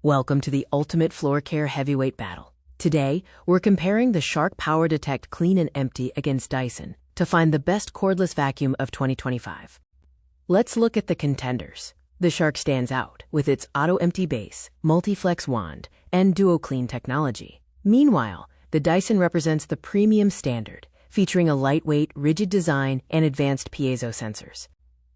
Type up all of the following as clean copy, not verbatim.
Welcome to the ultimate floor care heavyweight battle. Today, we're comparing the Shark PowerDetect Clean and Empty against Dyson to find the best cordless vacuum of 2025. Let's look at the contenders. The Shark stands out with its auto-empty base, multi-flex wand, and duo-clean technology. Meanwhile, the Dyson represents the premium standard, featuring a lightweight, rigid design and advanced piezo sensors.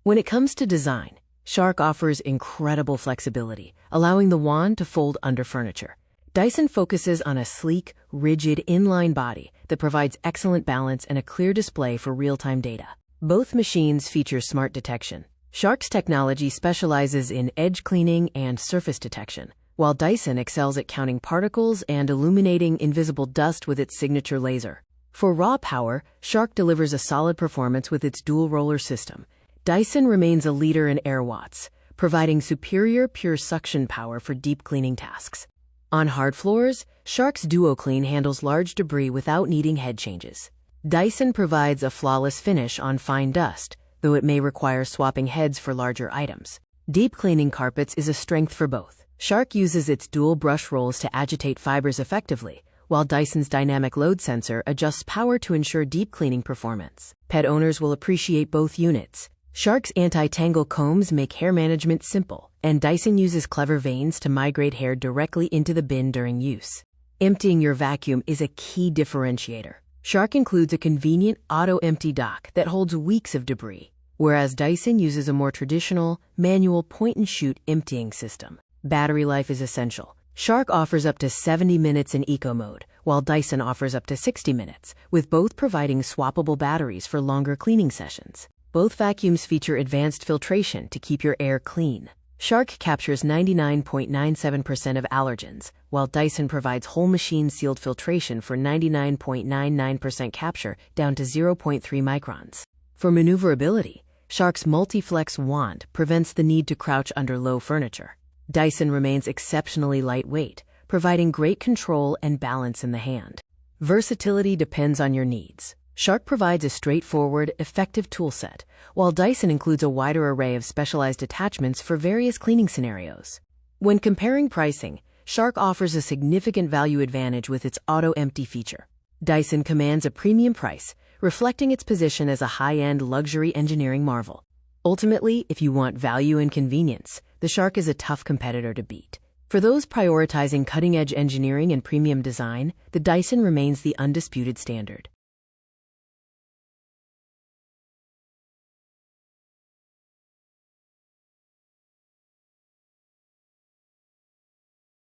When it comes to design, Shark offers incredible flexibility, allowing the wand to fold under furniture. Dyson focuses on a sleek, rigid, inline body that provides excellent balance and a clear display for real-time data. Both machines feature smart detection. Shark's technology specializes in edge cleaning and surface detection, while Dyson excels at counting particles and illuminating invisible dust with its signature laser. For raw power, Shark delivers a solid performance with its dual roller system. Dyson remains a leader in air watts, providing superior pure suction power for deep cleaning tasks. On hard floors, Shark's Duo Clean handles large debris without needing head changes. Dyson provides a flawless finish on fine dust, though it may require swapping heads for larger items. Deep cleaning carpets is a strength for both. Shark uses its dual brush rolls to agitate fibers effectively, while Dyson's dynamic load sensor adjusts power to ensure deep cleaning performance. Pet owners will appreciate both units. Shark's anti-tangle combs make hair management simple, and Dyson uses clever vanes to migrate hair directly into the bin during use. Emptying your vacuum is a key differentiator. Shark includes a convenient auto-empty dock that holds weeks of debris, whereas Dyson uses a more traditional, manual point-and-shoot emptying system. Battery life is essential. Shark offers up to 70 minutes in eco mode, while Dyson offers up to 60 minutes, with both providing swappable batteries for longer cleaning sessions. Both vacuums feature advanced filtration to keep your air clean. Shark captures 99.97% of allergens, while Dyson provides whole machine sealed filtration for 99.99% capture down to 0.3 microns. For maneuverability, Shark's multi-flex wand prevents the need to crouch under low furniture. Dyson remains exceptionally lightweight, providing great control and balance in the hand. Versatility depends on your needs. Shark provides a straightforward, effective toolset, while Dyson includes a wider array of specialized attachments for various cleaning scenarios. When comparing pricing, Shark offers a significant value advantage with its auto-empty feature. Dyson commands a premium price, reflecting its position as a high-end luxury engineering marvel. Ultimately, if you want value and convenience, the Shark is a tough competitor to beat. For those prioritizing cutting-edge engineering and premium design, the Dyson remains the undisputed standard.